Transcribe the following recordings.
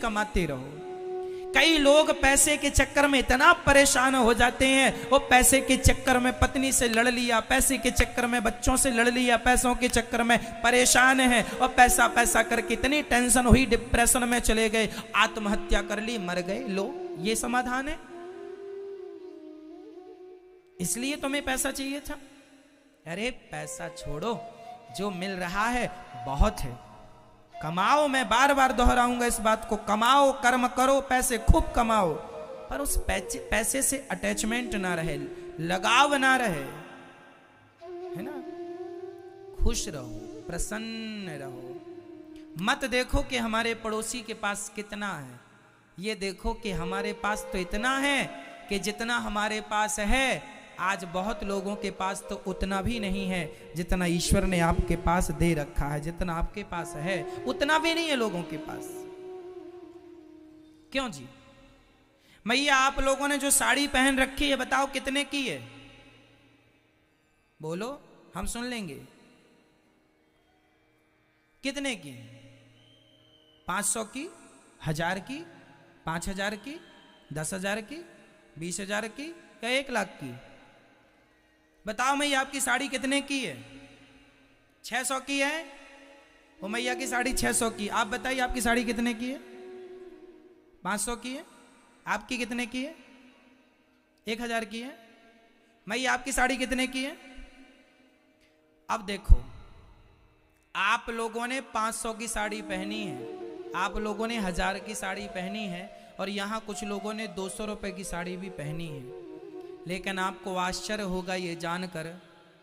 कमाते रहो। कई लोग पैसे के चक्कर में इतना परेशान हो जाते हैं, वो पैसे के चक्कर में पत्नी से लड़ लिया, पैसे के चक्कर में बच्चों से लड़ लिया, पैसों के चक्कर में परेशान है और पैसा पैसा करके इतनी टेंशन हुई, डिप्रेशन में चले गए, आत्महत्या कर ली, मर गए। लो, ये समाधान है? इसलिए तुम्हें पैसा चाहिए था? अरे पैसा छोड़ो, जो मिल रहा है बहुत है। कमाओ, मैं बार बार दोहराऊंगा इस बात को, कमाओ, कर्म करो, पैसे खूब कमाओ, पर उस पैसे से अटैचमेंट ना रहे, लगाव ना रहे, है ना? खुश रहो, प्रसन्न रहो। मत देखो कि हमारे पड़ोसी के पास कितना है, ये देखो कि हमारे पास तो इतना है कि जितना हमारे पास है, आज बहुत लोगों के पास तो उतना भी नहीं है जितना ईश्वर ने आपके पास दे रखा है। जितना आपके पास है उतना भी नहीं है लोगों के पास। क्यों जी? मैया, आप लोगों ने जो साड़ी पहन रखी है, बताओ कितने की है? बोलो, हम सुन लेंगे। कितने की? 500 की, 1000 की, 5000 की, 10,000 की, 20,000 की या 1 लाख की? बताओ मैया, आपकी साड़ी कितने की है? 600 की है? वो मैया की साड़ी 600 की। आप बताइए, आपकी साड़ी कितने की है? 500 की है? आपकी कितने की है? 1000 की है? मैया, आपकी साड़ी कितने की है? अब देखो, आप लोगों ने 500 की साड़ी पहनी है, आप लोगों ने 1000 की साड़ी पहनी है, और यहां कुछ लोगों ने 200 रुपए की साड़ी भी पहनी है। लेकिन आपको आश्चर्य होगा ये जानकर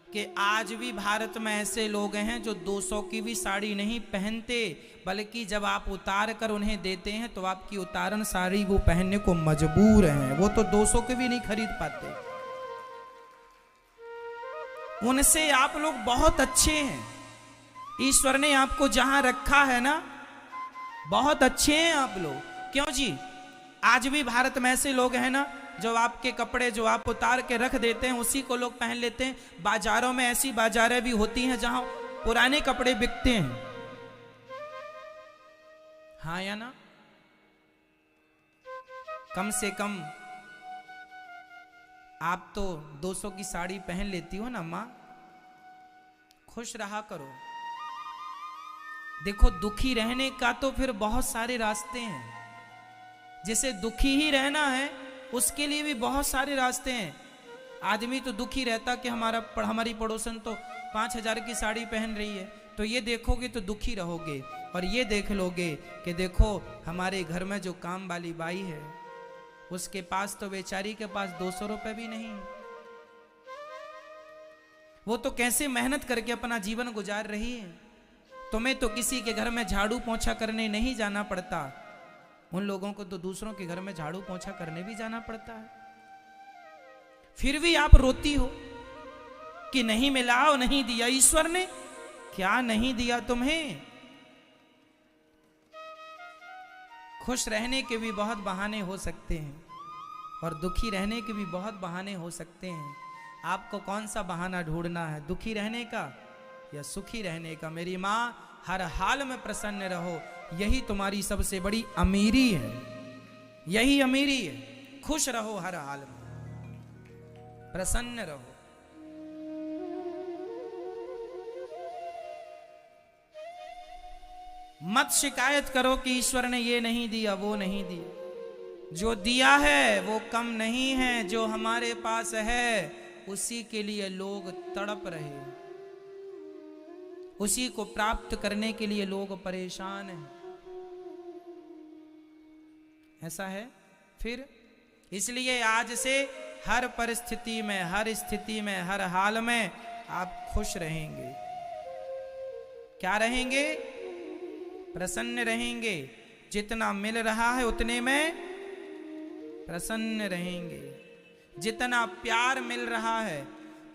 कि आज भी भारत में ऐसे लोग हैं जो 200 की भी साड़ी नहीं पहनते, बल्कि जब आप उतार कर उन्हें देते हैं तो आपकी उतारन साड़ी वो पहनने को मजबूर हैं। वो तो 200 की भी नहीं खरीद पाते। उनसे आप लोग बहुत अच्छे हैं। ईश्वर ने आपको जहां रखा है ना, बहुत अच्छे हैं आप लोग। क्यों जी? आज भी भारत में ऐसे लोग हैं ना, जो आपके कपड़े जो आप उतार के रख देते हैं उसी को लोग पहन लेते हैं। बाजारों में ऐसी बाजारें भी होती हैं जहां पुराने कपड़े बिकते हैं। हाँ या ना? कम से कम आप तो 200 की साड़ी पहन लेती हो ना मां। खुश रहा करो। देखो, दुखी रहने का तो फिर बहुत सारे रास्ते हैं। जिसे दुखी ही रहना है उसके लिए भी बहुत सारे रास्ते हैं। आदमी तो दुखी रहता कि हमारी पड़ोसन तो 5000 की साड़ी पहन रही है, तो ये देखोगे तो दुखी रहोगे। और ये देख लोगे कि देखो, हमारे घर में जो काम वाली बाई है उसके पास तो बेचारी के पास 200 रुपए भी नहीं। वो तो कैसे मेहनत करके अपना जीवन गुजार रही है। तुम्हें तो किसी के घर में झाड़ू पोंछा करने नहीं जाना पड़ता, उन लोगों को तो दूसरों के घर में झाड़ू पोंछा करने भी जाना पड़ता है। फिर भी आप रोती हो कि नहीं मिला और नहीं दिया। ईश्वर ने क्या नहीं दिया तुम्हें? खुश रहने के भी बहुत बहाने हो सकते हैं और दुखी रहने के भी बहुत बहाने हो सकते हैं। आपको कौन सा बहाना ढूंढना है, दुखी रहने का या सुखी रहने का? मेरी मां, हर हाल में प्रसन्न रहो, यही तुम्हारी सबसे बड़ी अमीरी है। यही अमीरी है। खुश रहो, हर हाल में प्रसन्न रहो। मत शिकायत करो कि ईश्वर ने ये नहीं दिया, वो नहीं दिया। जो दिया है वो कम नहीं है, जो हमारे पास है उसी के लिए लोग तड़प रहे, उसी को प्राप्त करने के लिए लोग परेशान हैं। ऐसा है। फिर इसलिए आज से हर परिस्थिति में, हर स्थिति में, हर हाल में आप खुश रहेंगे। क्या रहेंगे? प्रसन्न रहेंगे। जितना मिल रहा है उतने में प्रसन्न रहेंगे। जितना प्यार मिल रहा है,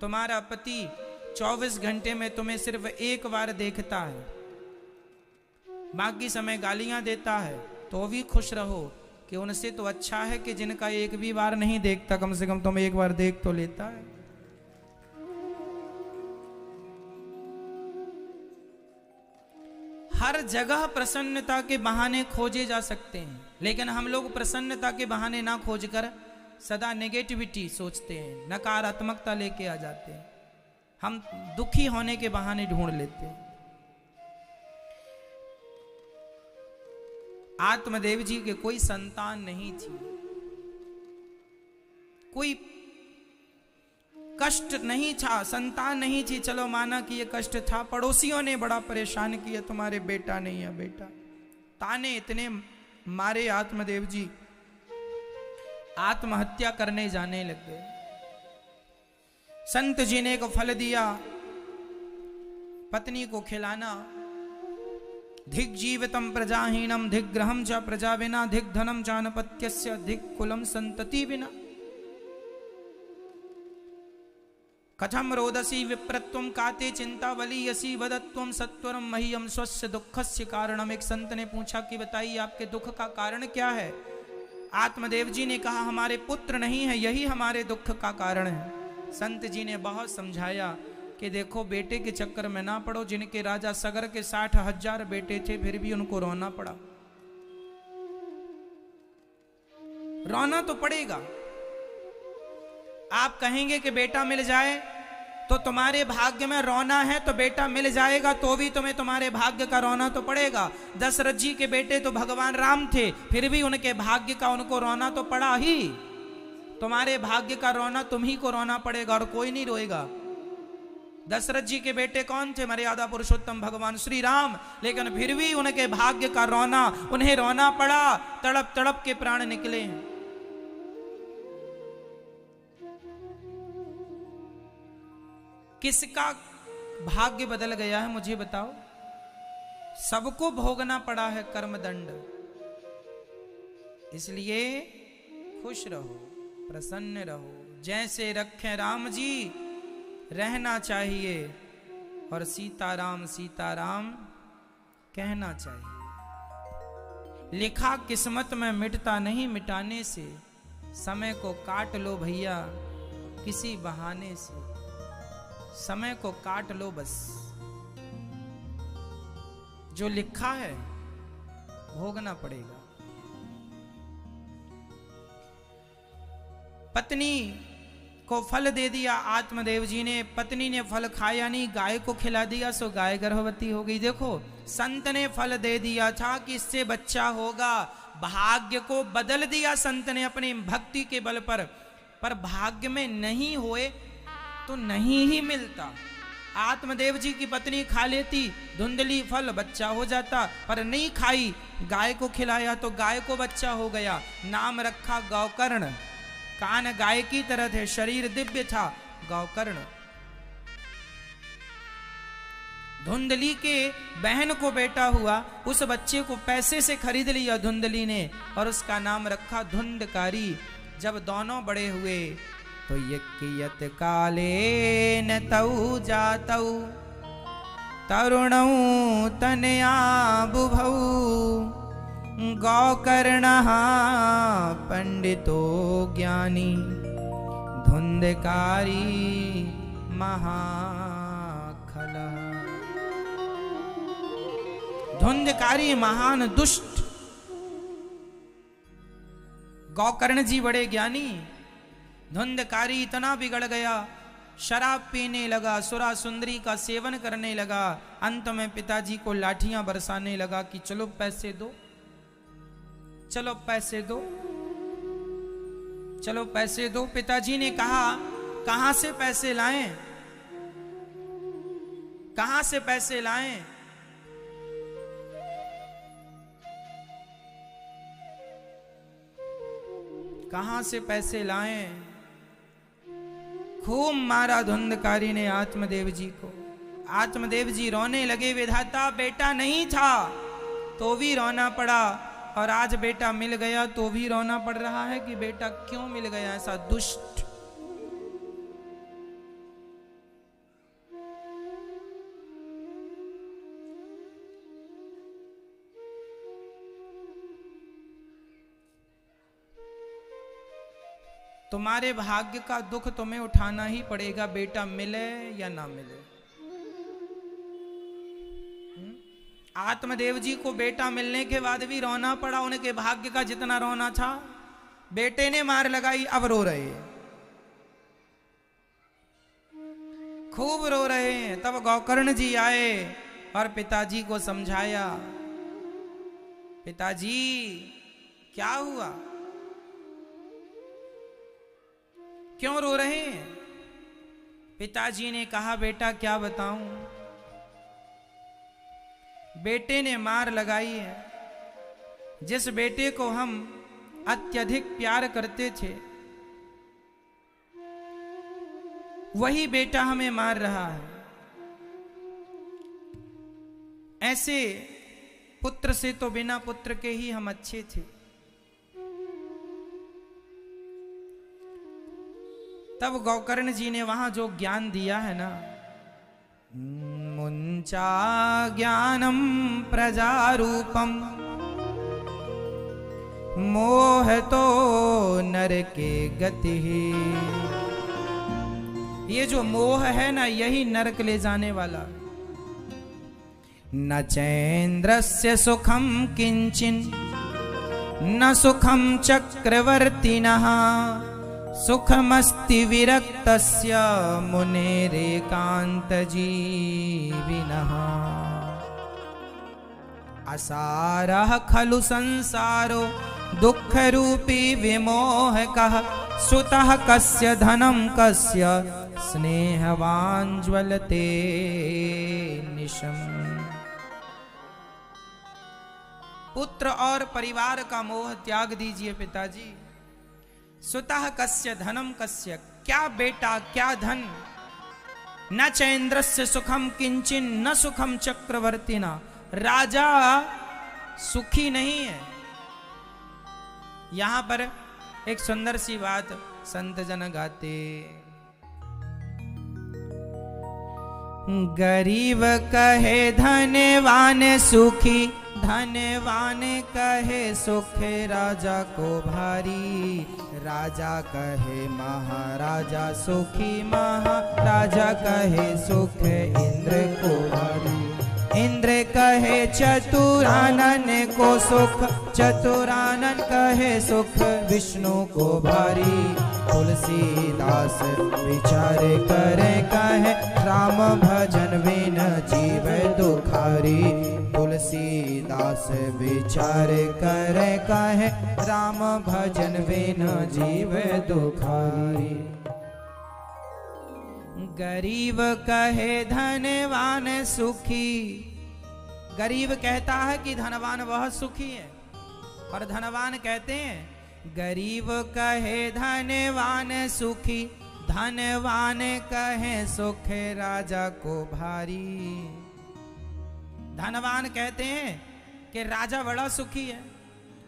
तुम्हारा पति 24 घंटे में तुम्हें सिर्फ एक बार देखता है, बाकी समय गालियां देता है, तो भी खुश रहो कि उनसे तो अच्छा है कि जिनका एक भी बार नहीं देखता, कम से कम तुम्हें एक बार देख तो लेता है। हर जगह प्रसन्नता के बहाने खोजे जा सकते हैं, लेकिन हम लोग प्रसन्नता के बहाने ना खोजकर सदा नेगेटिविटी सोचते हैं, नकारात्मकता लेके आ जाते हैं, हम दुखी होने के बहाने ढूंढ लेते हैं। आत्मदेव जी के कोई संतान नहीं थी, कोई कष्ट नहीं था, संतान नहीं थी, चलो माना कि ये कष्ट था। पड़ोसियों ने बड़ा परेशान किया, तुम्हारे बेटा नहीं है बेटा, ताने इतने मारे, आत्मदेव जी आत्महत्या करने जाने लग गए। संत जी ने को फल दिया, पत्नी को खिलाना, धिक जीवितम प्रजाहीनम धिक ग्रहम च प्रजा विना धिक धनम चानपत्यस्य धिक कुलम संतति विना कथम रोदसी विप्रत्वम काते चिंतावलीयसी वदत्वम सत्वरम मह्यम स्वस्य दुखस्य कारणम। एक संत ने पूछा कि बताइए आपके दुख का कारण क्या है। आत्मदेव जी ने कहा हमारे पुत्र नहीं है, यही हमारे दुख का कारण है। संत जी ने बहुत समझाया कि देखो बेटे के चक्कर में ना पड़ो, जिनके राजा सगर के 60,000 बेटे थे फिर भी उनको रोना पड़ा। रोना तो पड़ेगा, आप कहेंगे कि बेटा मिल जाए तो तुम्हारे भाग्य में रोना है, तो बेटा मिल जाएगा तो भी तुम्हें तुम्हारे भाग्य का रोना तो पड़ेगा। दशरथ जी के बेटे तो भगवान राम थे, फिर भी उनके भाग्य का उनको रोना तो पड़ा ही। तुम्हारे भाग्य का रोना तुम ही को रोना पड़ेगा और कोई नहीं रोएगा। दशरथ जी के बेटे कौन थे? मर्यादा पुरुषोत्तम भगवान श्री राम, लेकिन फिर भी उनके भाग्य का रोना उन्हें रोना पड़ा, तड़प तड़प के प्राण निकले हैं। किसका भाग्य बदल गया है मुझे बताओ? सबको भोगना पड़ा है कर्मदंड। इसलिए खुश रहो, प्रसन्न रहो, जैसे रखें राम जी रहना चाहिए, और सीताराम सीताराम कहना चाहिए। लिखा किस्मत में मिटता नहीं, मिटाने से समय को काट लो भैया किसी बहाने से, समय को काट लो बस। जो लिखा है भोगना पड़ेगा। पत्नी को फल दे दिया आत्मदेव जी ने, पत्नी ने फल खाया नहीं, गाय को खिला दिया, सो गाय गर्भवती हो गई। देखो संत ने फल दे दिया था कि इससे बच्चा होगा, भाग्य को बदल दिया संत ने अपनी भक्ति के बल पर भाग्य में नहीं होए तो नहीं ही मिलता। आत्मदेव जी की पत्नी खा लेती धुंधली फल, बच्चा हो जाता, पर नहीं खाई, गाय को खिलाया तो गाय को बच्चा हो गया। नाम रखा गौकर्ण, कान गाय की तरह थे, शरीर दिव्य था, गौकर्ण। धुंधली के बहन को बेटा हुआ, उस बच्चे को पैसे से खरीद लिया धुंधली ने और उसका नाम रखा धुंधकारी। जब दोनों बड़े हुए तो यकियत काले न तऊ जातऊ तरुणऊ तनया बुभऊ गौकर्णः पंडितो ज्ञानी धुंधकारी महाखलः। धुंधकारी महान दुष्ट, गौकर्ण जी बड़े ज्ञानी, धुंधकारी इतना बिगड़ गया, शराब पीने लगा, सुरा सुंदरी का सेवन करने लगा। अंत में पिताजी को लाठियां बरसाने लगा कि चलो पैसे दो, चलो पैसे दो, चलो पैसे दो। पिताजी ने कहा कहां से पैसे लाएं, कहां से पैसे लाएं? कहां से पैसे लाएं? खूब मारा धुंधकारी ने आत्मदेव जी को। आत्मदेव जी रोने लगे, विधाता बेटा नहीं था तो भी रोना पड़ा, और आज बेटा मिल गया तो भी रोना पड़ रहा है कि बेटा क्यों मिल गया ऐसा दुष्ट। तुम्हारे भाग्य का दुख तुम्हें उठाना ही पड़ेगा, बेटा मिले या ना मिले। आत्मदेव जी को बेटा मिलने के बाद भी रोना पड़ा, उनके भाग्य का जितना रोना था। बेटे ने मार लगाई, अब रो रहे हैं, खूब रो रहे हैं। तब गोकर्ण जी आए और पिताजी को समझाया, पिताजी क्या हुआ, क्यों रो रहे हैं? पिताजी ने कहा, बेटा क्या बताऊं, बेटे ने मार लगाई है। जिस बेटे को हम अत्यधिक प्यार करते थे, वही बेटा हमें मार रहा है। ऐसे पुत्र से तो बिना पुत्र के ही हम अच्छे थे। तब गोकर्ण जी ने वहां जो ज्ञान दिया है ना, मुंचा ज्ञानम प्रजारूपम मोह तो नर के गति। ये जो मोह है ना, यही नरक ले जाने वाला। न चैन्द्रस्य सुखम किंचिन न सुखम चक्रवर्तिनः सुखमस्ति विरक्तस्य मुनेरेकांत जीविनः। असारः खलु संसारो दुख रूपी विमोहकः सुतः कस्य धनं कस्य स्नेहवान् ज्वलते निशम्। पुत्र और परिवार का मोह त्याग दीजिए पिताजी। सुतः कस्य धनम कस्य, क्या बेटा क्या धन। न चैन्द्रस्य सुखम किंचिन न सुखम चक्रवर्तिना, राजा सुखी नहीं है। यहां पर एक सुंदर सी बात संत जन गाते, गरीब कहे धनवान सुखी, धनवान कहे सुख राजा को भारी, राजा कहे महाराजा सुखी, महाराजा कहे सुख इंद्र को भारी। इंद्र कहे चतुरानन को सुख, चतुरानन कहे सुख विष्णु को भारी। तुलसीदास विचार करे कहे राम भजन बिन जीव दुखारी। तुलसीदास विचार करे कहे राम भजन बिन जीव दुखारी। गरीब कहे धनवान सुखी, गरीब कहता है कि धनवान बहुत सुखी है, और धनवान कहते हैं गरीब कहे धनवान सुखी, धनवान कहे सुख राजा को भारी। धनवान कहते हैं कि राजा बड़ा सुखी है,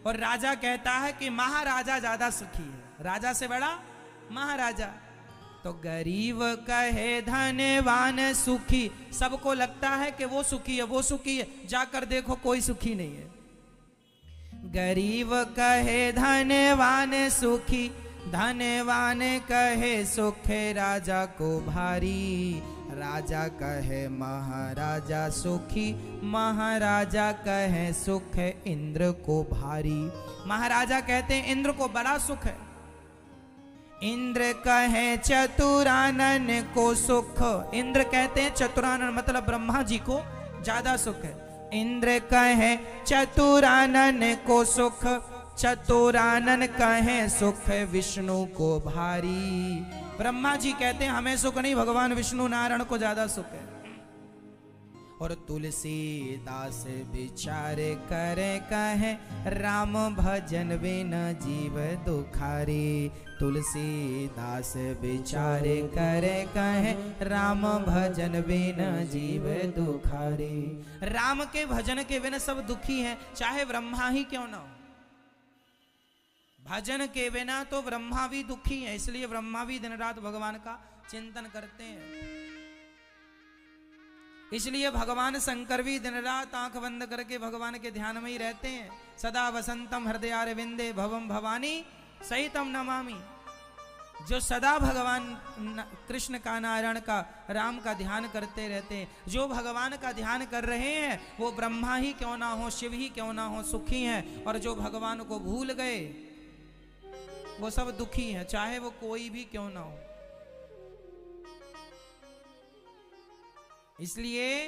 और राजा कहता है कि महाराजा ज्यादा सुखी है, राजा से बड़ा महाराजा। तो गरीब कहे धनवान सुखी, सबको लगता है कि वो सुखी है, वो सुखी है, जाकर देखो कोई सुखी नहीं है। गरीब कहे धनवान सुखी, धनवान कहे सुख राजा को भारी। राजा कहे महाराजा सुखी, महाराजा कहे सुख इंद्र को भारी। महाराजा कहते हैं इंद्र को बड़ा सुख है। इंद्र कहे चतुरानन को सुख, इंद्र कहते हैं चतुरानन मतलब ब्रह्मा जी को ज्यादा सुख है। इंद्र कहे चतुरानन को सुख, चतुरानन कहे सुख विष्णु को भारी। ब्रह्मा जी कहते हैं हमें सुख नहीं, भगवान विष्णु नारायण को ज्यादा सुख है। और तुलसीदास विचार करे कहे राम भजन बिन जीव दुखारी। तुलसीदास विचार करे कहे राम भजन बिन जीव दुखारी। राम के भजन के बिना सब दुखी हैं, चाहे ब्रह्मा ही क्यों ना हो। भजन के बिना तो ब्रह्मा भी दुखी है, इसलिए ब्रह्मा भी दिन रात भगवान का चिंतन करते हैं। इसलिए भगवान शंकर भी दिन रात आंख बंद करके भगवान के ध्यान में ही रहते हैं। सदा वसंतम हृदयारविंदे भवम भवानी सहितम नमामि। जो सदा भगवान कृष्ण का, नारायण का, राम का ध्यान करते रहते हैं, जो भगवान का ध्यान कर रहे हैं, वो ब्रह्मा ही क्यों ना हो, शिव ही क्यों ना हो, सुखी हैं। और जो भगवान को भूल गए वो सब दुखी हैं, चाहे वो कोई भी क्यों ना हो। इसलिए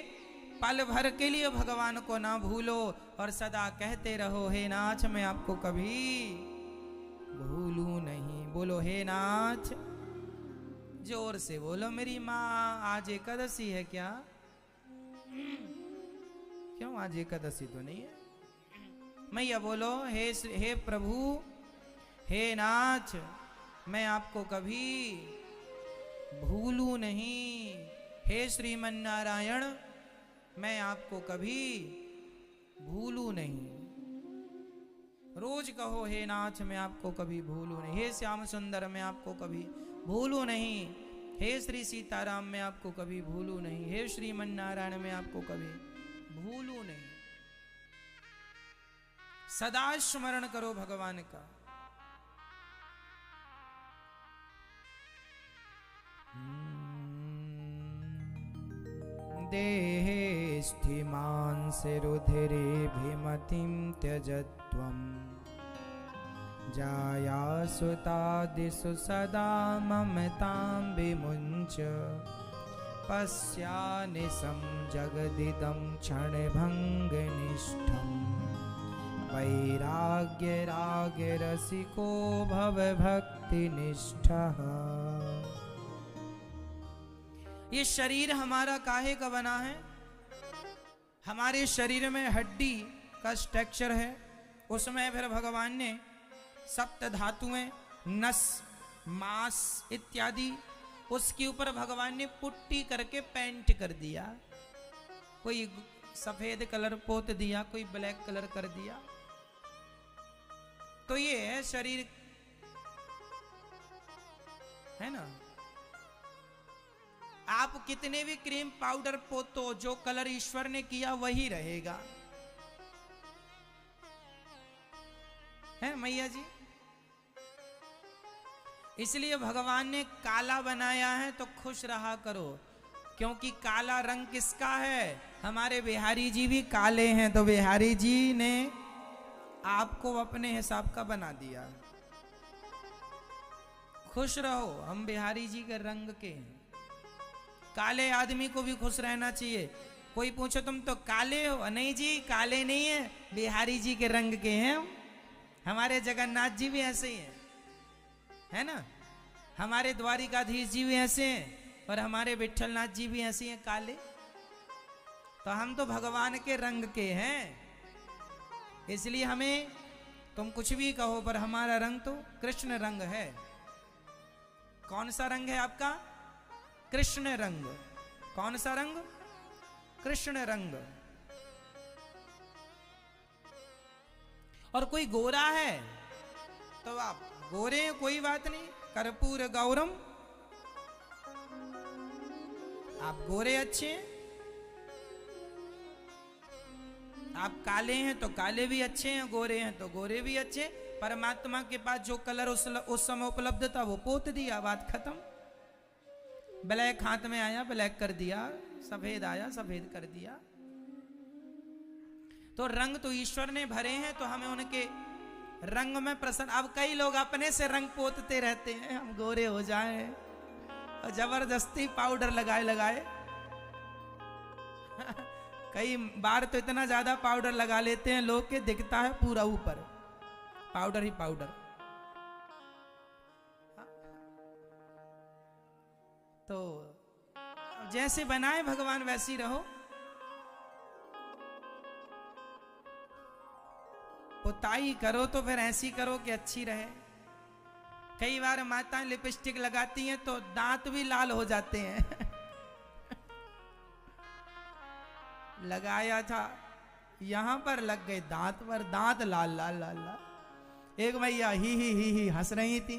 पल भर के लिए भगवान को ना भूलो और सदा कहते रहो, हे नाथ मैं आपको कभी भूलू नहीं। बोलो हे नाथ, जोर से बोलो। मेरी माँ आज एकादशी है क्या? क्यों आज एकादशी तो नहीं है? मैया बोलो, हे प्रभु, हे नाथ मैं आपको कभी भूलू नहीं। हे श्रीमन नारायण मैं आपको कभी भूलू नहीं। रोज कहो, हे नाथ मैं आपको कभी भूलू नहीं। हे श्याम सुंदर मैं आपको कभी भूलू नहीं। हे श्री सीताराम मैं आपको कभी भूलू नहीं। हे श्रीमन नारायण मैं आपको कभी भूलू नहीं। सदा स्मरण करो भगवान का। देहे स्थिमांसि रुधिरेभिमतिं त्यजत्वम् जायासुतादिषु सदा ममतां विमुञ्च पश्यानिशं जगदिदं क्षणभङ्गनिष्ठं वैराग्यरागरसिको भवभक्तिनिष्ठः। ये शरीर हमारा काहे का बना है? हमारे शरीर में हड्डी का स्ट्रक्चर है, उसमें फिर भगवान ने सप्त धातुएं, नस, मांस इत्यादि, उसके ऊपर भगवान ने पुट्टी करके पेंट कर दिया। कोई सफेद कलर पोत दिया, कोई ब्लैक कलर कर दिया। तो ये है शरीर, है ना। आप कितने भी क्रीम पाउडर पोतो, जो कलर ईश्वर ने किया वही रहेगा, है मैया जी। इसलिए भगवान ने काला बनाया है तो खुश रहा करो, क्योंकि काला रंग किसका है? हमारे बिहारी जी भी काले हैं, तो बिहारी जी ने आपको अपने हिसाब का बना दिया। खुश रहो, हम बिहारी जी के रंग के हैं। काले आदमी को भी खुश रहना चाहिए। कोई पूछो तुम तो काले हो, नहीं जी काले नहीं है, बिहारी जी के रंग के हैं। हमारे जगन्नाथ जी भी ऐसे ही हैं, है ना। हमारे द्वारिकाधीश जी भी ऐसे हैं और हमारे विठलनाथ जी भी ऐसे हैं काले। तो हम तो भगवान के रंग के हैं, इसलिए हमें तुम कुछ भी कहो पर हमारा रंग तो कृष्ण रंग है। कौन सा रंग है आपका? कृष्ण रंग। कौन सा रंग? कृष्ण रंग। और कोई गोरा है तो आप गोरे हैं, कोई बात नहीं, कर्पूर गौरम, आप गोरे अच्छे हैं। आप काले हैं तो काले भी अच्छे हैं, गोरे हैं तो गोरे भी अच्छे। परमात्मा के पास जो कलर उस समय उपलब्ध था वो पोत दिया, बात खत्म। ब्लैक हाथ में आया, ब्लैक कर दिया, सफेद आया, सफेद कर दिया। तो रंग तो ईश्वर ने भरे हैं, तो हमें उनके रंग में प्रसन्न। अब कई लोग अपने से रंग पोतते रहते हैं, हम गोरे हो जाएं, और जबरदस्ती पाउडर लगाए कई बार तो इतना ज्यादा पाउडर लगा लेते हैं लोग के दिखता है पूरा ऊपर पाउडर ही पाउडर। तो जैसे बनाए भगवान वैसी रहो। पुताई करो तो फिर ऐसी करो कि अच्छी रहे। कई बार माताएं लिपस्टिक लगाती हैं तो दांत भी लाल हो जाते हैं लगाया था यहां पर लग गए दांत पर, दांत लाल लाल लाल लाल। एक मैया ही हंस रही थी,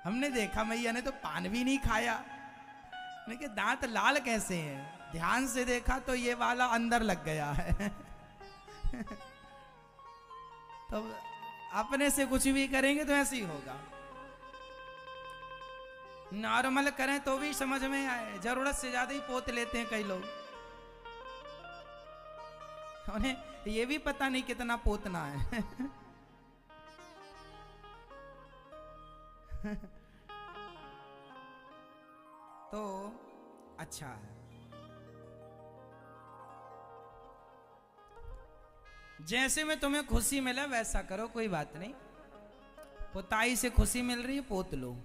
हमने देखा मैया ने तो पान भी नहीं खाया, लेकिन दांत लाल कैसे हैं? ध्यान से देखा तो ये वाला अंदर लग गया है तो अपने से कुछ भी करेंगे तो ऐसे ही होगा। नॉर्मल करें तो भी समझ में आए, जरूरत से ज्यादा ही पोत लेते हैं कई लोग। उन्हें ये भी पता नहीं कितना पोतना है। तो अच्छा है, जैसे में तुम्हें खुशी मिला वैसा करो, कोई बात नहीं। पुताई से खुशी मिल रही है, पोत लो,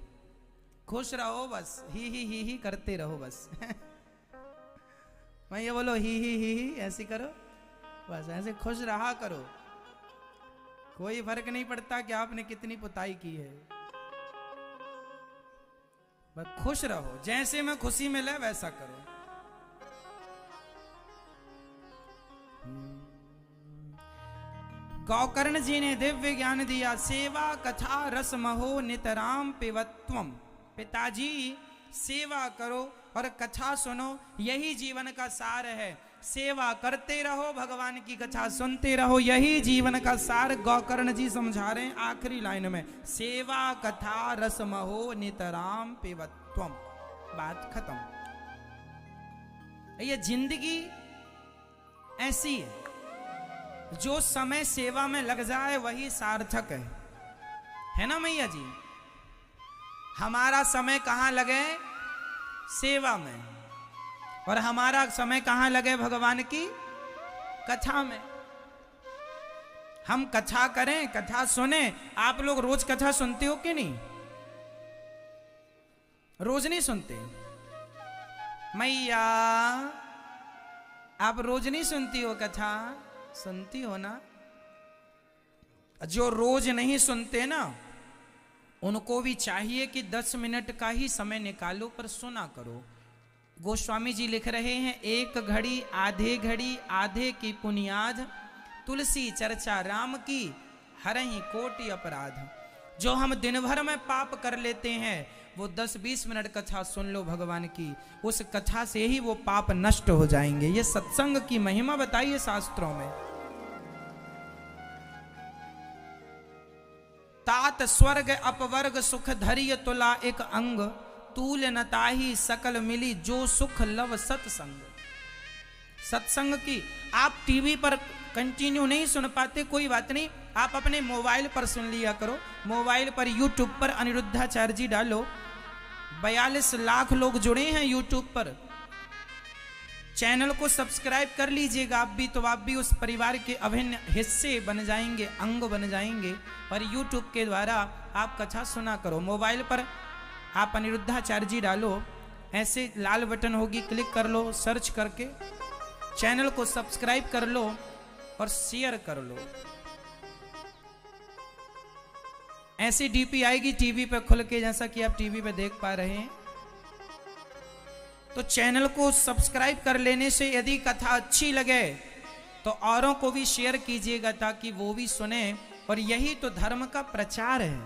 खुश रहो बस, ही करते रहो बस। मैं ये बोलो ही ऐसी करो बस, ऐसे खुश रहा करो, कोई फर्क नहीं पड़ता कि आपने कितनी पुताई की है, बस खुश रहो, जैसे में खुशी मिले वैसा करो। गौकर्ण जी ने दिव्य ज्ञान दिया, सेवा कथा रस महो नितराम पिबत्वम। पिताजी सेवा करो और कथा सुनो, यही जीवन का सार है। सेवा करते रहो, भगवान की कथा सुनते रहो, यही जीवन का सार गौकर्ण जी समझा रहे हैं आखिरी लाइन में। सेवा कथा रस महो नितराम पिबत्वम, बात खत्म। ये जिंदगी ऐसी है, जो समय सेवा में लग जाए वही सार्थक है ना मैया जी। हमारा समय कहां लगे? सेवा में, और हमारा समय कहां लगे? भगवान की कथा में। हम कथा करें, कथा सुने। आप लोग रोज कथा सुनते हो कि नहीं? रोज नहीं सुनते? मैया आप रोज नहीं सुनती हो कथा? सुनती हो ना? जो रोज नहीं सुनते ना, उनको भी चाहिए कि 10 मिनट का ही समय निकालो पर सुना करो। गोस्वामी जी लिख रहे हैं, एक घड़ी आधे की पुनियाद, तुलसी चर्चा राम की हरहि कोटि अपराध। जो हम दिन भर में पाप कर लेते हैं, वो 10-20 मिनट कथा सुन लो भगवान की, उस कथा से ही वो पाप नष्ट हो जाएंगे। ये सत्संग की महिमा बताइए शास्त्रों में। तात स्वर्ग अपवर्ग सुख धैर्य तुला एक अंग, तूल नताही सकल मिली जो सुख लव सत्संग। सत्संग की आप टीवी पर कंटिन्यू नहीं सुन पाते, कोई बात नहीं, आप अपने मोबाइल पर सुन लिया करो। मोबाइल पर यूट्यूब पर अनिरुद्धाचार्य जी डालो, 42 लाख लोग जुड़े हैं यूट्यूब पर। चैनल को सब्सक्राइब कर लीजिएगा आप भी, तो आप भी उस परिवार के अभिन्न हिस्से बन जाएंगे, अंग बन जाएंगे। और यूट्यूब के द्वारा आप कथा सुना करो। मोबाइल पर आप अनिरुद्धाचार्य जी डालो, ऐसे लाल बटन होगी, क्लिक कर लो, सर्च करके चैनल को सब्सक्राइब कर लो और शेयर कर लो। ऐसी डीपी आएगी टीवी पे खुल के, जैसा कि आप टीवी पे देख पा रहे हैं। तो चैनल को सब्सक्राइब कर लेने से यदि कथा अच्छी लगे तो औरों को भी शेयर कीजिएगा, ताकि वो भी सुने। और यही तो धर्म का प्रचार है।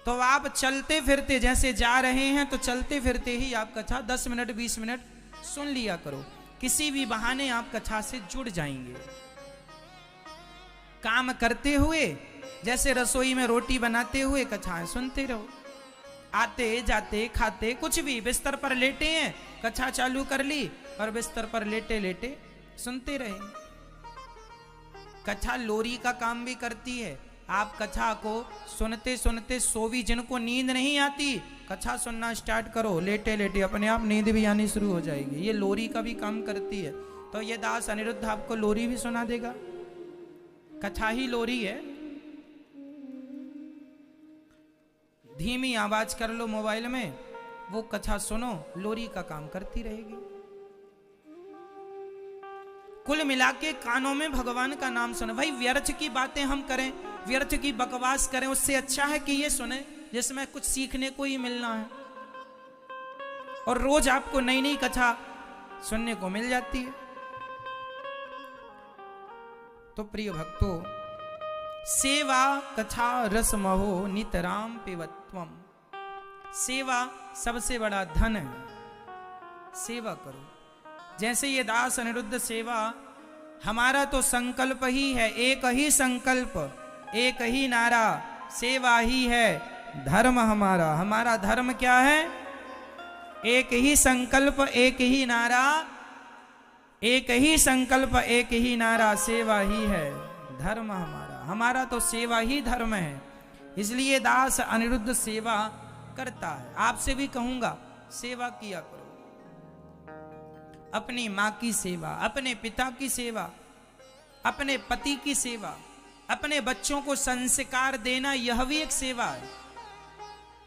तो आप चलते फिरते जैसे जा रहे हैं, तो चलते फिरते ही आप कथा 10 मिनट 20 मिनट सुन लिया करो। किसी भी बहाने आप कथा से जुड़ जाएंगे। काम करते हुए, जैसे रसोई में रोटी बनाते हुए कथाएं सुनते रहो। आते जाते खाते कुछ भी, बिस्तर पर लेटे हैं, कथा चालू कर ली और बिस्तर पर लेटे लेटे सुनते रहे। कथा लोरी का काम भी करती है। आप कथा को सुनते सुनते सो भी, जिनको नींद नहीं आती, कथा सुनना स्टार्ट करो, लेटे लेटे अपने आप नींद भी आनी शुरू हो जाएगी। ये लोरी का भी काम करती है। तो ये दास अनिरुद्ध आपको लोरी भी सुना देगा। कथा ही लोरी है। धीमी आवाज कर लो मोबाइल में, वो कथा सुनो, लोरी का काम करती रहेगी। कुल मिला के कानों में भगवान का नाम सुनो। भाई व्यर्थ की बातें हम करें, व्यर्थ की बकवास करें, उससे अच्छा है कि ये सुने जिसमें कुछ सीखने को ही मिलना है। और रोज आपको नई नई कथा सुनने को मिल जाती है। तो प्रिय भक्तों, सेवा कथा रस महो नितराम पिबत्वम। सेवा सबसे बड़ा धन है। सेवा करो। जैसे ये दास अनिरुद्ध सेवा, हमारा तो संकल्प ही है, एक ही संकल्प, एक ही नारा, सेवा ही है धर्म हमारा। हमारा धर्म क्या है? एक ही संकल्प, एक ही नारा, एक ही संकल्प, एक ही नारा, सेवा ही है धर्म हमारा। हमारा तो सेवा ही धर्म है, इसलिए दास अनिरुद्ध सेवा करता है। आपसे भी कहूंगा सेवा किया करो, अपनी माँ की सेवा, अपने पिता की सेवा, अपने पति की सेवा, अपने बच्चों को संस्कार देना, यह भी एक सेवा है।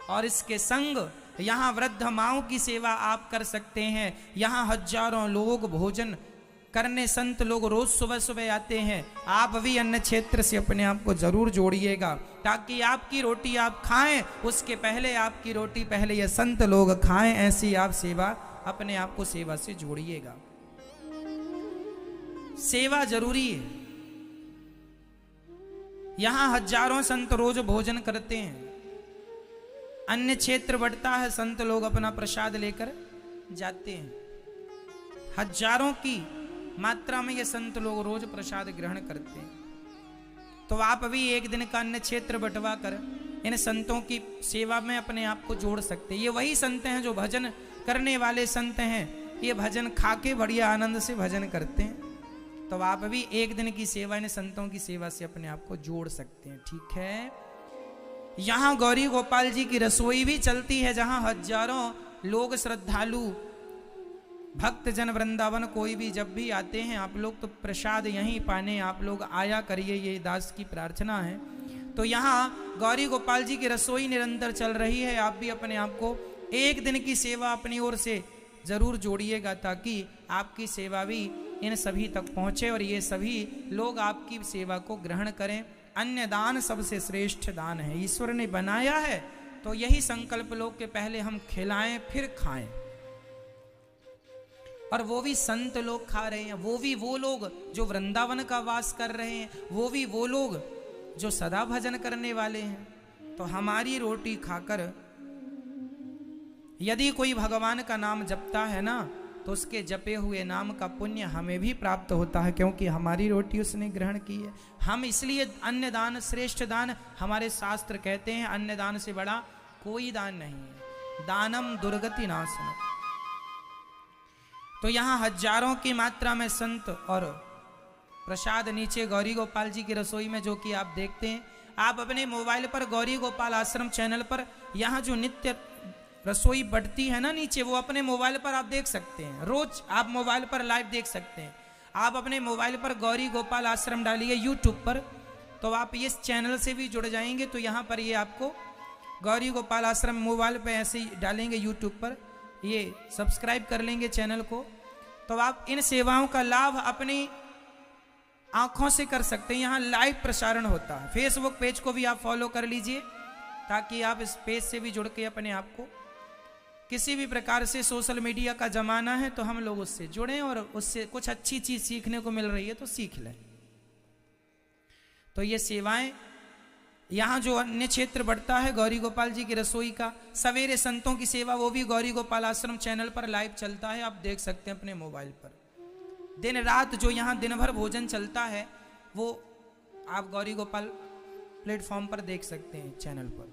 और इसके संग यहाँ वृद्ध माओं की सेवा आप कर सकते हैं। यहाँ हजारों लोग भोजन करने संत लोग रोज सुबह सुबह आते हैं। आप भी अन्य क्षेत्र से अपने आप को जरूर जोड़िएगा, ताकि आपकी रोटी आप खाएं, उसके पहले आपकी रोटी पहले ये संत लोग खाएं। ऐसी आप सेवा, अपने आप को सेवा से जोड़िएगा। सेवा जरूरी है। यहां हजारों संत रोज भोजन करते हैं। अन्य क्षेत्र बढ़ता है, संत लोग अपना प्रसाद लेकर जाते हैं। हजारों की मात्रा में ये संत लोग रोज प्रसाद ग्रहण करते हैं। तो आप भी एक दिन का अन्य क्षेत्र बंटवा कर इन संतों की सेवा में अपने आप को जोड़ सकते हैं। ये वही संत हैं जो भजन करने वाले संत हैं। ये भजन खा के बढ़िया आनंद से भजन करते हैं। तो आप भी एक दिन की सेवा इन संतों की सेवा से अपने आप को जोड़ सकते हैं। ठीक है। यहाँ गौरी गोपाल जी की रसोई भी चलती है, जहां हजारों लोग श्रद्धालु भक्त जन वृंदावन कोई भी जब भी आते हैं, आप लोग तो प्रसाद यहीं पाने आप लोग आया करिए, ये दास की प्रार्थना है। तो यहाँ गौरी गोपाल जी की रसोई निरंतर चल रही है। आप भी अपने आप को एक दिन की सेवा अपनी ओर से जरूर जोड़िएगा, ताकि आपकी सेवा भी इन सभी तक पहुंचे और ये सभी लोग आपकी सेवा को ग्रहण करें। अन्य दान सबसे श्रेष्ठ दान है। ईश्वर ने बनाया है तो यही संकल्प लो कि पहले हम खिलाएं फिर खाएं। और वो भी संत लोग खा रहे हैं, वो भी वो लोग जो वृंदावन का वास कर रहे हैं, वो भी वो लोग जो सदा भजन करने वाले हैं। तो हमारी रोटी खाकर यदि कोई भगवान का नाम जपता है ना, तो उसके जपे हुए नाम का पुण्य हमें भी प्राप्त होता है, क्योंकि हमारी रोटी उसने ग्रहण की है। हम इसलिए अन्य दान श्रेष्ठ दान, हमारे शास्त्र कहते हैं अन्य दान से बड़ा कोई दान नहीं है। दानम दुर्गति नाशनम। तो यहाँ हजारों की मात्रा में संत और प्रसाद नीचे गौरी गोपाल जी की रसोई में, जो कि आप देखते हैं। आप अपने मोबाइल पर गौरी गोपाल आश्रम चैनल पर यहाँ जो नित्य रसोई बढ़ती है ना नीचे, वो अपने मोबाइल पर आप देख सकते हैं। रोज आप मोबाइल पर लाइव देख सकते हैं। आप अपने मोबाइल पर गौरी गोपाल आश्रम डालिए यूट्यूब पर, तो आप इस चैनल से भी जुड़ जाएंगे। तो यहाँ पर ये आपको गौरी गोपाल आश्रम मोबाइल पे ऐसे ही डालेंगे यूट्यूब पर, ये सब्सक्राइब कर लेंगे चैनल को, तो आप इन सेवाओं का लाभ अपनी आंखों से कर सकते हैं। यहाँ लाइव प्रसारण होता है। फेसबुक पेज को भी आप फॉलो कर लीजिए, ताकि आप इस पेज से भी जुड़ के अपने आप को किसी भी प्रकार से, सोशल मीडिया का जमाना है तो हम लोग उससे जुड़ें और उससे कुछ अच्छी चीज सीखने को मिल रही है तो सीख लें। तो ये सेवाएं, यहाँ जो अन्य क्षेत्र बढ़ता है गौरी गोपाल जी की रसोई का, सवेरे संतों की सेवा, वो भी गौरी गोपाल आश्रम चैनल पर लाइव चलता है। आप देख सकते हैं अपने मोबाइल पर। दिन रात जो यहाँ दिन भर भोजन चलता है, वो आप गौरी गोपाल प्लेटफॉर्म पर देख सकते हैं चैनल पर।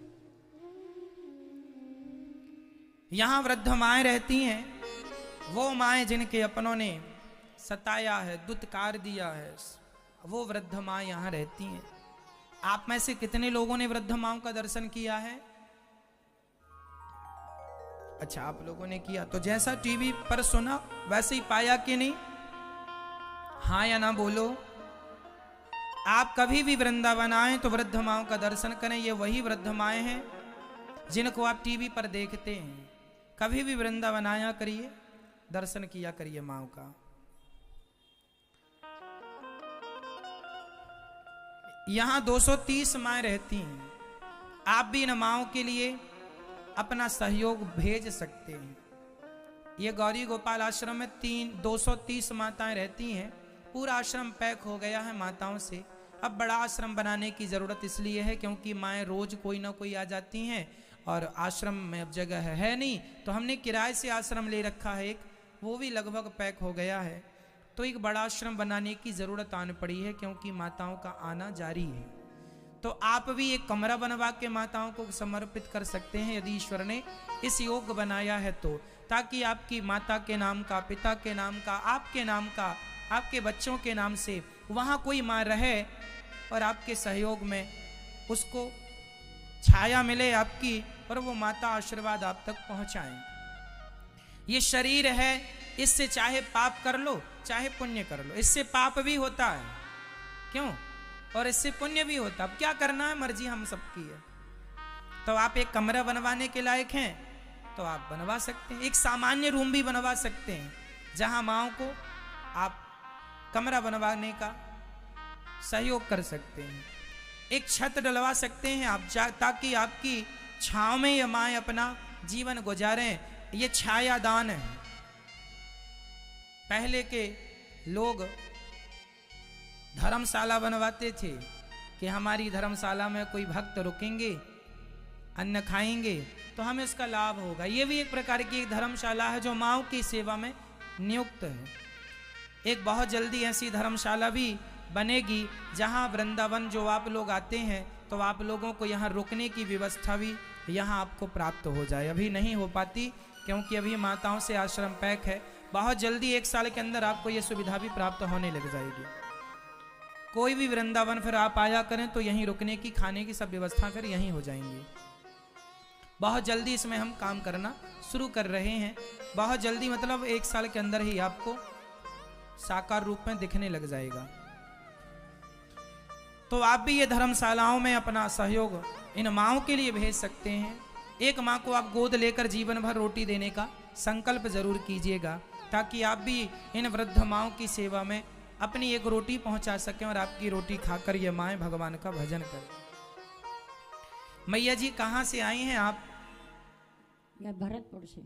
यहाँ वृद्ध माएँ रहती हैं, वो माएँ जिनके अपनों ने सताया है, दुत्कार दिया है, वो वृद्ध माँ यहाँ रहती हैं। आप में से कितने लोगों ने वृद्ध माओं का दर्शन किया है? अच्छा, आप लोगों ने किया। तो जैसा टीवी पर सुना वैसे ही पाया कि नहीं? हाँ या ना बोलो। आप कभी भी वृंदावन आए तो वृद्ध माओं का दर्शन करें। ये वही वृद्ध माएँ हैं जिनको आप टीवी पर देखते हैं। कभी भी वृंदावन आया करिए, दर्शन किया करिए माओं का। यहाँ 230 माएँ रहती हैं। आप भी इन माओं के लिए अपना सहयोग भेज सकते हैं। ये गौरी गोपाल आश्रम में 230 माताएं रहती हैं। पूरा आश्रम पैक हो गया है माताओं से। अब बड़ा आश्रम बनाने की ज़रूरत इसलिए है क्योंकि माएँ रोज कोई ना कोई आ जाती हैं और आश्रम में अब जगह है नहीं, तो हमने किराए से आश्रम ले रखा है एक, वो भी लगभग पैक हो गया है। तो एक बड़ा आश्रम बनाने की ज़रूरत आन पड़ी है क्योंकि माताओं का आना जारी है। तो आप भी एक कमरा बनवा के माताओं को समर्पित कर सकते हैं यदि ईश्वर ने इस योग बनाया है तो, ताकि आपकी माता के नाम का, पिता के नाम का, आपके नाम का, आपके बच्चों के नाम से वहाँ कोई माँ रहे और आपके सहयोग में उसको छाया मिले आपकी, और वो माता आशीर्वाद आप तक पहुँचाएं। ये शरीर है, इससे चाहे पाप कर लो चाहे पुण्य कर लो, इससे पाप भी होता है, क्यों, और इससे पुण्य भी होता। अब क्या करना है, मर्जी हम सबकी है। तो आप एक कमरा बनवाने के लायक हैं तो आप बनवा सकते हैं। एक सामान्य रूम भी बनवा सकते हैं जहां माओ को आप कमरा बनवाने का सहयोग कर सकते हैं। एक छत डलवा सकते हैं आप, ताकि आपकी छांव में ये माएँ अपना जीवन गुजारें। ये छायादान है। पहले के लोग धर्मशाला बनवाते थे कि हमारी धर्मशाला में कोई भक्त रुकेंगे, अन्न खाएंगे तो हमें उसका लाभ होगा। ये भी एक प्रकार की एक धर्मशाला है जो माँओं की सेवा में नियुक्त है। एक बहुत जल्दी ऐसी धर्मशाला भी बनेगी जहाँ वृंदावन जो आप लोग आते हैं तो आप लोगों को यहाँ रुकने की व्यवस्था भी यहाँ आपको प्राप्त हो जाए। अभी नहीं हो पाती क्योंकि अभी माताओं से आश्रम पैक है। बहुत जल्दी 1 साल के अंदर आपको ये सुविधा भी प्राप्त होने लग जाएगी। कोई भी वृंदावन फिर आप आया करें तो यहीं रुकने की, खाने की सब व्यवस्था फिर यहीं हो जाएंगी। बहुत जल्दी इसमें हम काम करना शुरू कर रहे हैं। बहुत जल्दी मतलब 1 साल के अंदर ही आपको साकार रूप में दिखने लग जाएगा। तो आप भी ये धर्मशालाओं में अपना सहयोग इन माँओं के लिए भेज सकते हैं। एक माँ को आप गोद लेकर जीवन भर रोटी देने का संकल्प जरूर कीजिएगा, ताकि आप भी इन वृद्ध माँओं की सेवा में अपनी एक रोटी पहुंचा सकें और आपकी रोटी खाकर ये माएँ भगवान का भजन करें। मैया जी कहाँ से आई हैं आप? या भरतपुर से।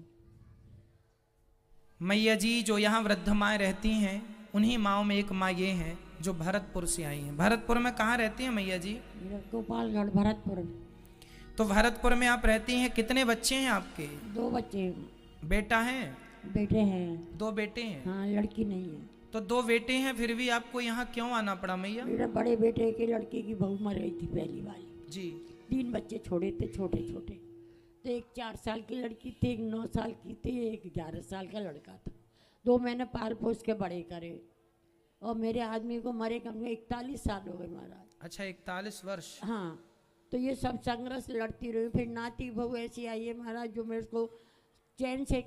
मैया जी जो यहाँ वृद्ध माएँ रहती हैं उन्हीं माँओं में एक माँ ये हैं जो भरतपुर से आई हैं। भरतपुर में कहाँ रहती हैं मैया जी? गोपालगढ़, भरतपुर। तो भरतपुर में आप रहती हैं। कितने बच्चे हैं आपके? 2 बच्चे। बेटा है? बेटे हैं। 2 बेटे हैं? हाँ, लड़की नहीं है। तो 2 बेटे हैं, फिर भी आपको यहाँ क्यों आना पड़ा मैया? मेरे बड़े बेटे की लड़के की बहू मर गई थी पहली वाली जी। 3 बच्चे छोड़े थे, छोटे छोटे। तो एक 4 साल की लड़की थी, एक 9 साल की थी, एक 11 साल का लड़का था। 2 मैंने पाल पोस के बड़े करे, और मेरे आदमी को मरे कम से 41 साल हो गए महाराज। अच्छा, 41 वर्ष। हाँ, तो ये सब संघर्ष लड़ती रही। फिर नाती बहू ऐसी आई है महाराज जो मेरे को चैन से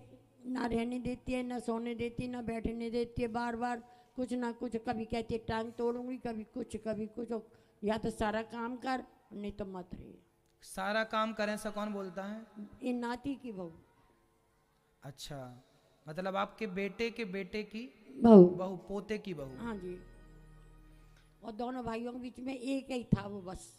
ना रहने देती है, ना सोने देती, ना बैठने देती है। बार बार कुछ ना कुछ, कभी कहती है टांग तोड़ूंगी, कभी कुछ कभी कुछ। या तो सारा काम कर, नहीं तो मत रहे। सारा काम करें ऐसा कौन बोलता है? ये नाती की बहू। अच्छा, मतलब आपके बेटे के बेटे की बहू, पोते की बहू। हाँ जी। और दोनों भाइयों के बीच में एक ही था वो बस।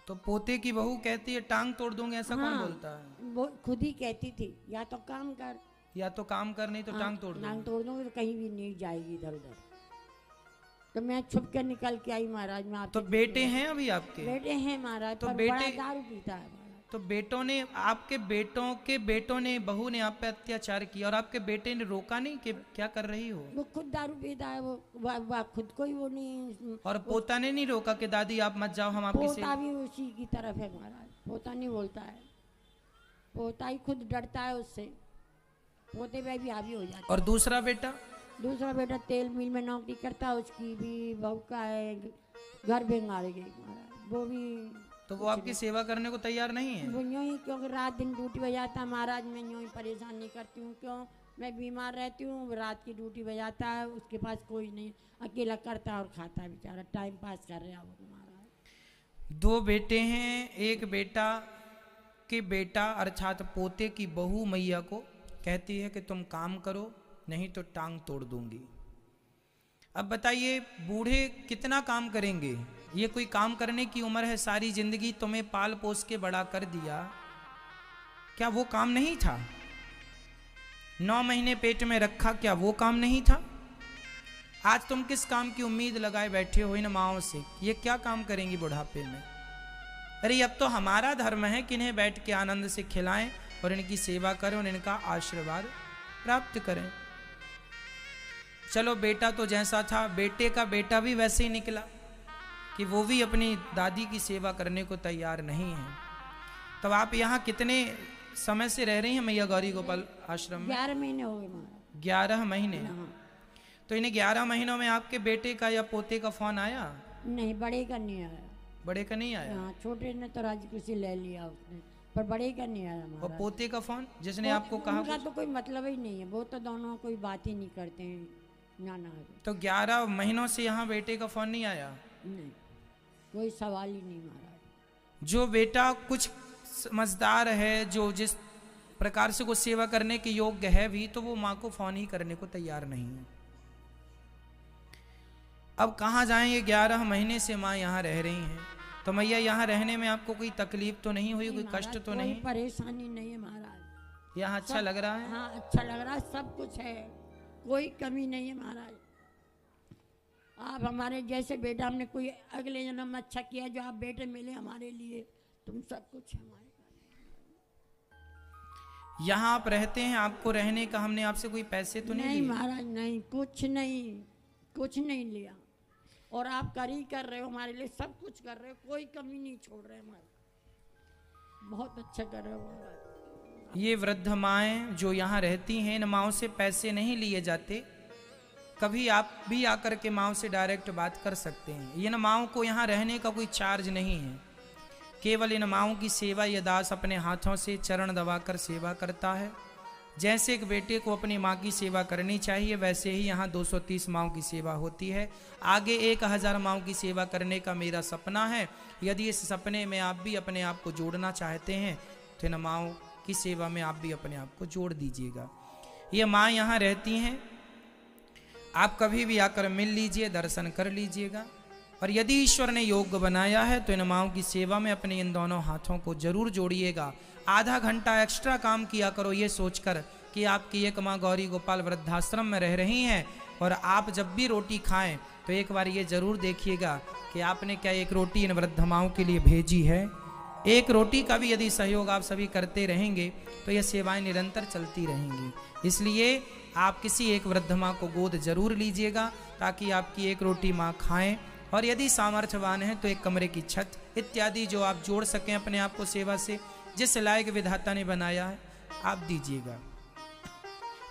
तो पोते की बहू कहती है टांग तोड़ दूंगे, ऐसा हाँ, कौन बोलता है? वो खुद ही कहती थी या तो काम कर, या तो काम कर, नहीं तो हाँ, टांग तोड़ दूंगी। टांग तोड़ दूंगी तो कहीं भी नहीं जाएगी इधर उधर। तो मैं छुप के निकल के आई महाराज। मैं तो बेटे हैं अभी आपके? बेटे हैं महाराज, तो पर बेटे बड़ा दारू पीता है महाराज। तो बेटों ने, आपके बेटों के बेटों ने, बहू ने आप पे अत्याचार किया और आपके बेटे ने रोका नहीं कि क्या कर रही हो? वो खुद दारू पीता है, वो खुद को ही वो नहीं। और पोता ने नहीं रोका कि दादी आप मत जाओ, हम आपकी पोता भी उसी की तरफ है महाराज। पोता नहीं बोलता है, पोता ही खुद डरता है उससे। पोते पे भी हावी हो जाता है। और दूसरा बेटा? दूसरा बेटा तेल मिल में नौकरी करता है, उसकी भी बहू का है, घर बेंगाड़ गई महाराज। वो भी तो वो आपकी सेवा करने को तैयार नहीं है? वो यूँ ही, क्योंकि रात दिन ड्यूटी बजाता है महाराज। मैं यूँ ही परेशान नहीं करती हूँ, क्यों, मैं बीमार रहती हूँ। रात की ड्यूटी बजाता है, उसके पास कोई नहीं, अकेला करता है और खाता है बेचारा, टाइम पास कर रहा है वो महाराज। 2 बेटे हैं। एक बेटा के बेटा अर्थात पोते की बहू मैया को कहती है कि तुम काम करो, नहीं तो टांग तोड़ दूंगी। अब बताइए बूढ़े कितना काम करेंगे? ये कोई काम करने की उम्र है? सारी जिंदगी तुम्हें पाल पोस के बड़ा कर दिया, क्या वो काम नहीं था? 9 महीने पेट में रखा, क्या वो काम नहीं था? आज तुम किस काम की उम्मीद लगाए बैठे हो इन माओं से? ये क्या काम करेंगी बुढ़ापे में? अरे अब तो हमारा धर्म है कि इन्हें बैठ के आनंद से खिलाएं और इनकी सेवा करें और इनका आशीर्वाद प्राप्त करें। चलो बेटा तो जैसा था, बेटे का बेटा भी वैसे ही निकला कि वो भी अपनी दादी की सेवा करने को तैयार नहीं है। तब आप यहाँ कितने समय से रह रही हैं मैया गौरी गोपाल आश्रम में? 11 महीने हो गए महाराज। 11 महीने। हाँ। तो इन्हें 11 महीनों में आपके बेटे का या पोते का फोन आया? नहीं, बड़े का नहीं आया। बड़े का नहीं आया? हाँ, छोटे ने तो राजी खुशी ले लिया उसने, पर बड़े का नहीं आया और महाराज। पोते का फोन जिसने आपको कहा उनका कुछ? तो कोई मतलब ही नहीं है, वो तो दोनों कोई बात ही नहीं करते हैं। ना ना, तो 11 महीनों से यहाँ बेटे का फोन नहीं आया? नहीं, कोई सवाल ही नहीं महाराज। जो बेटा कुछ समझदार है, जो जिस प्रकार से को सेवा करने के योग्य है भी, तो वो माँ को फोन ही करने को तैयार नहीं है। अब कहाँ जाएं? ये 11 महीने से माँ यहाँ रह रही हैं। तो मैया यहाँ रहने में आपको कोई तकलीफ तो नहीं हुई, कोई कष्ट तो नहीं? कोई परेशानी नहीं है महाराज। यहाँ अच्छा लग रहा है? हाँ, अच्छा लग रहा है, सब कुछ है, कोई कमी नहीं है महाराज। आप हमारे जैसे बेटा, हमने कोई अगले जन्म में अच्छा किया जो आप बेटे मिले हमारे लिए, तुम सब कुछ हमारे। यहाँ आप रहते हैं, आपको रहने का हमने आपसे कोई पैसे तो नहीं लिए? महाराज नहीं, कुछ नहीं लिया। और आप कर रहे हो हमारे लिए, सब कुछ कर रहे हो, कोई कमी नहीं छोड़ रहे हमारे। बहुत अच्छा कर रहे हो महाराज। ये वृद्ध माएँ जो यहाँ रहती हैं, इन माँओं से पैसे नहीं लिए जाते। कभी आप भी आकर के माँओं से डायरेक्ट बात कर सकते हैं। इन माँओं को यहाँ रहने का कोई चार्ज नहीं है। केवल इन माँओं की सेवा ये दास अपने हाथों से चरण दबाकर सेवा करता है। जैसे एक बेटे को अपनी माँ की सेवा करनी चाहिए, वैसे ही यहाँ 230 माँओं की सेवा होती है। आगे 1000 माँओं की सेवा करने का मेरा सपना है। यदि इस सपने में आप भी अपने आप को जोड़ना चाहते हैं तो इन माँओं की सेवा में आप भी अपने आप को जोड़ दीजिएगा। ये माँ यहाँ रहती हैं, आप कभी भी आकर मिल लीजिए, दर्शन कर लीजिएगा। और यदि ईश्वर ने योग्य बनाया है तो इन माँओं की सेवा में अपने इन दोनों हाथों को जरूर जोड़िएगा। आधा घंटा एक्स्ट्रा काम किया करो, ये सोचकर कि आपकी एक माँ गौरी गोपाल वृद्धाश्रम में रह रही हैं। और आप जब भी रोटी खाएं तो एक बार ये जरूर देखिएगा कि आपने क्या एक रोटी इन वृद्ध माँओं के लिए भेजी है। एक रोटी का भी यदि सहयोग आप सभी करते रहेंगे तो ये सेवाएं निरंतर चलती रहेंगी। इसलिए आप किसी एक वृद्ध माँ को गोद जरूर लीजिएगा ताकि आपकी एक रोटी माँ खाएं। और यदि सामर्थ्यवान है तो एक कमरे की छत इत्यादि जो आप जोड़ सकें अपने आप को सेवा से, जिस लायक विधाता ने बनाया है आप दीजिएगा।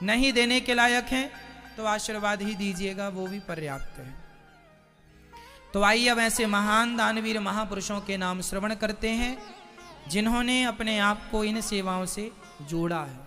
नहीं देने के लायक हैं तो आशीर्वाद ही दीजिएगा, वो भी पर्याप्त है। तो आइए अब ऐसे महान दानवीर महापुरुषों के नाम श्रवण करते हैं जिन्होंने अपने आप को इन सेवाओं से जोड़ा है।